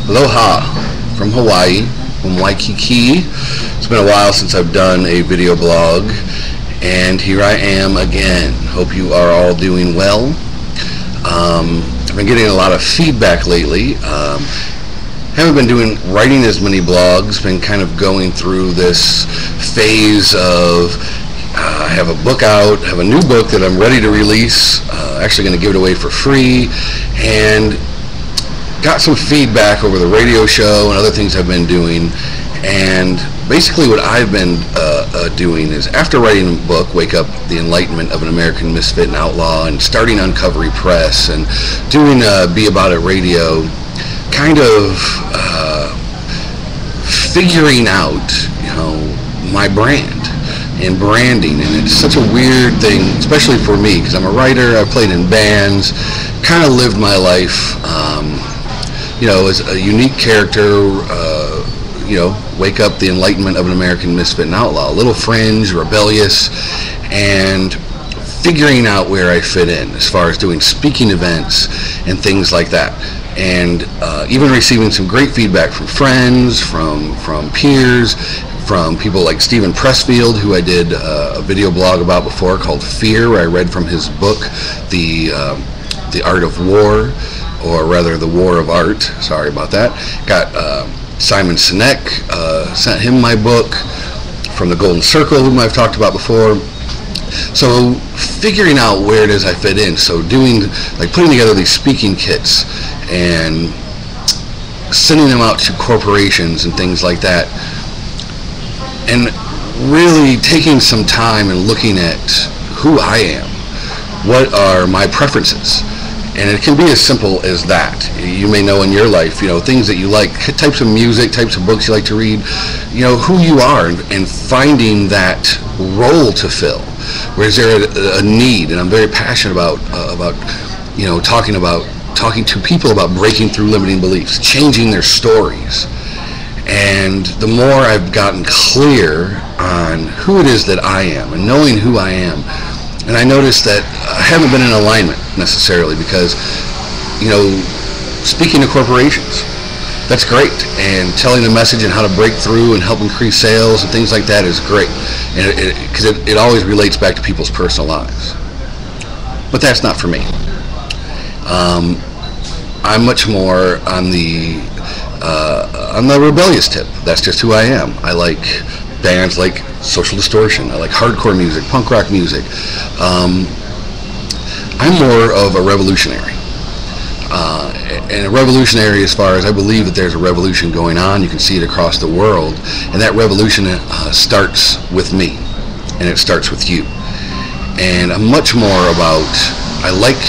Aloha from Hawaii, from Waikiki. It's been a while since I've done a video blog, and here I am again. Hope you are all doing well. I've been getting a lot of feedback lately. Haven't been writing as many blogs, been kind of going through this phase of I have a book out, have a new book that I'm ready to release, actually going to give it away for free, and got some feedback over the radio show and other things I've been doing. And basically what I've been doing is, after writing a book, Wake Up, The Enlightenment of an American Misfit and Outlaw, and starting Uncovery Press, and doing Be About It Radio, kind of figuring out, my brand and branding. And it's such a weird thing, especially for me, because I'm a writer, I've played in bands, kind of lived my life, as a unique character, Wake Up, The Enlightenment of an American Misfit and Outlaw, a little fringe, rebellious, and figuring out where I fit in as far as doing speaking events and things like that. And even receiving some great feedback from friends, from peers, from people like Stephen Pressfield, who I did a video blog about before called Fear, where I read from his book, The Art of War, or rather The War of Art. Sorry about that. Got Simon Sinek, sent him my book, from the Golden Circle, whom I've talked about before. So figuring out where it is I fit in. So putting together these speaking kits and sending them out to corporations and things like that, and really taking some time and looking at who I am, what are my preferences. And it can be as simple as that. You may know in your life, things that you like, types of music, types of books you like to read, who you are, and finding that role to fill. Where is there a need? And I'm very passionate about talking to people about breaking through limiting beliefs, changing their stories. And the more I've gotten clear on who it is that I am, and knowing who I am, and I noticed that I haven't been in alignment necessarily, because, speaking to corporations, that's great, and telling the message and how to break through and help increase sales and things like that is great, and because it always relates back to people's personal lives. But that's not for me. I'm much more on the rebellious tip. That's just who I am. I like bands like Social Distortion. I like hardcore music, punk rock music. I'm more of a revolutionary. And a revolutionary as far as I believe that there's a revolution going on. You can see it across the world. And that revolution starts with me. And it starts with you. And I'm much more about, I like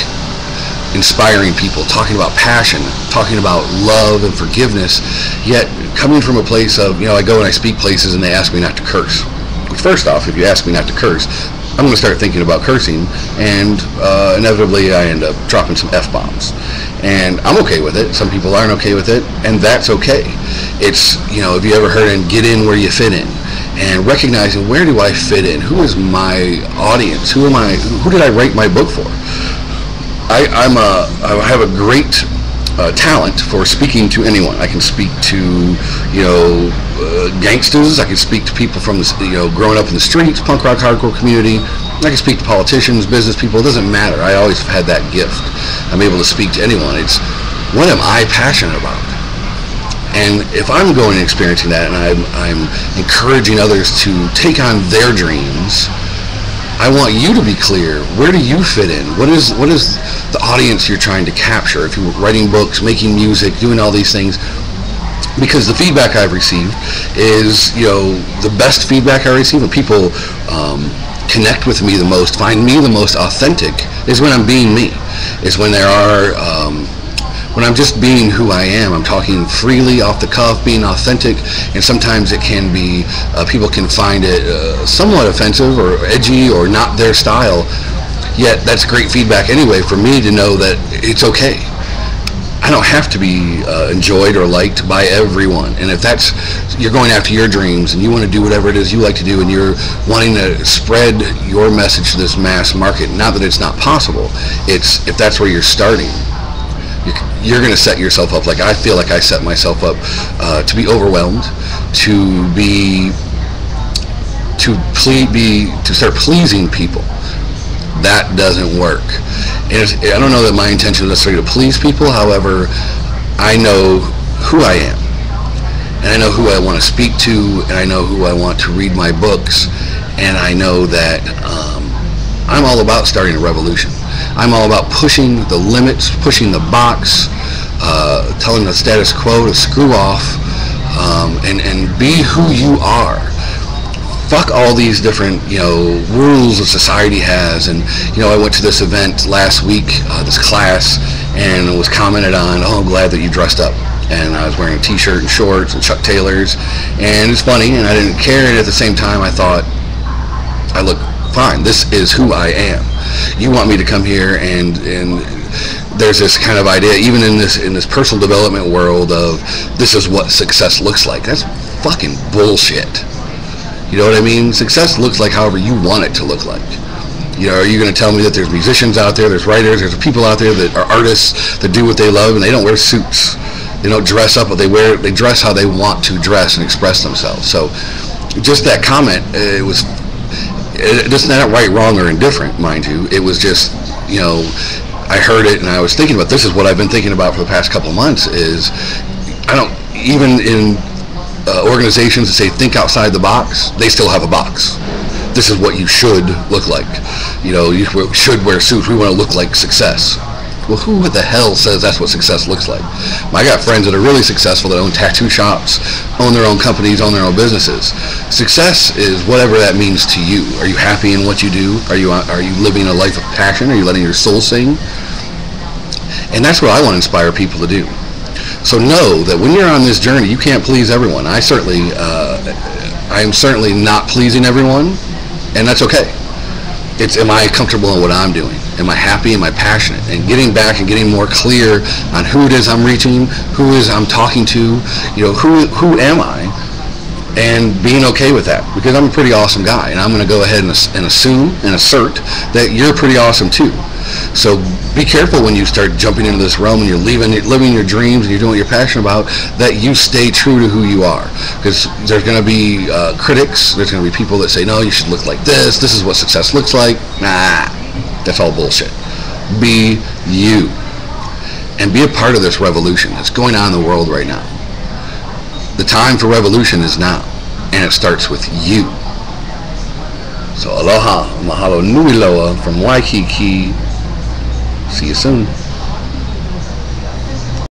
inspiring people, talking about passion, talking about love and forgiveness, yet coming from a place of, I go and I speak places and they ask me not to curse. First off, if you ask me not to curse, I'm going to start thinking about cursing, and inevitably I end up dropping some F-bombs. And I'm okay with it. Some people aren't okay with it, and that's okay. It's, have you ever heard of get in where you fit in? And recognizing, where do I fit in? Who is my audience? Who did I write my book for? I have a great talent for speaking to anyone. I can speak to, gangsters. I can speak to people from, growing up in the streets, punk rock, hardcore community. I can speak to politicians, business people. It doesn't matter. I always have had that gift. I'm able to speak to anyone. It's, what am I passionate about? And if I'm going and experiencing that, and I'm encouraging others to take on their dreams, I want you to be clear. Where do you fit in? What is the audience you're trying to capture? If you're writing books, making music, doing all these things, because the feedback I've received is, the best feedback I receive, when people connect with me the most, find me the most authentic, is when I'm being me. Is when when I'm just being who I am. I'm talking freely, off the cuff, being authentic, and sometimes it can be, people can find it somewhat offensive or edgy or not their style, yet that's great feedback anyway for me to know that it's okay. I don't have to be enjoyed or liked by everyone. And if you're going after your dreams and you want to do whatever it is you like to do, and you're wanting to spread your message to this mass market, not that it's not possible, it's if that's where you're starting, you're going to set yourself up, like I feel like I set myself up to be overwhelmed, to start pleasing people. That doesn't work. And I don't know that my intention is necessarily to please people. However, I know who I am, and I know who I want to speak to, and I know who I want to read my books, and I know that I'm all about starting a revolution. I'm all about pushing the limits, pushing the box, telling the status quo to screw off, and be who you are. Fuck all these different, rules that society has. And, I went to this event last week, this class, and it was commented on, oh, I'm glad that you dressed up. And I was wearing a t-shirt and shorts and Chuck Taylors. And it's funny, and I didn't care. And at the same time, I thought, I look fine. This is who I am. You want me to come here and there's this kind of idea, even in this personal development world, of this is what success looks like. That's fucking bullshit. You know what I mean? Success looks like however you want it to look like. Are you going to tell me that there's musicians out there, there's writers, there's people out there that are artists that do what they love and they don't wear suits? They don't dress up, but they dress how they want to dress and express themselves. So just that comment, it's not right, wrong, or indifferent, mind you. It was just, I heard it and I was thinking about, this is what I've been thinking about for the past couple of months, is even in organizations that say think outside the box, they still have a box. This is what you should look like. You should wear suits. We want to look like success. Well, who the hell says that's what success looks like? I got friends that are really successful that own tattoo shops, own their own companies, own their own businesses. Success is whatever that means to you. Are you happy in what you do? Are you living a life of passion? Are you letting your soul sing? And that's what I want to inspire people to do. So know that when you're on this journey, you can't please everyone. I am certainly not pleasing everyone, and that's okay. It's, am I comfortable in what I'm doing? Am I happy? Am I passionate? And getting back and getting more clear on who it is I'm reaching, who is I'm talking to, who am I? And being okay with that, because I'm a pretty awesome guy, and I'm going to go ahead and assume and assert that you're pretty awesome too. So be careful when you start jumping into this realm and you're living your dreams and you're doing what you're passionate about, that you stay true to who you are. Because there's going to be critics, there's going to be people that say, no, you should look like this is what success looks like. Nah, that's all bullshit. Be you. And be a part of this revolution that's going on in the world right now. The time for revolution is now, and it starts with you. So aloha, mahalo nui loa from Waikiki. See you soon.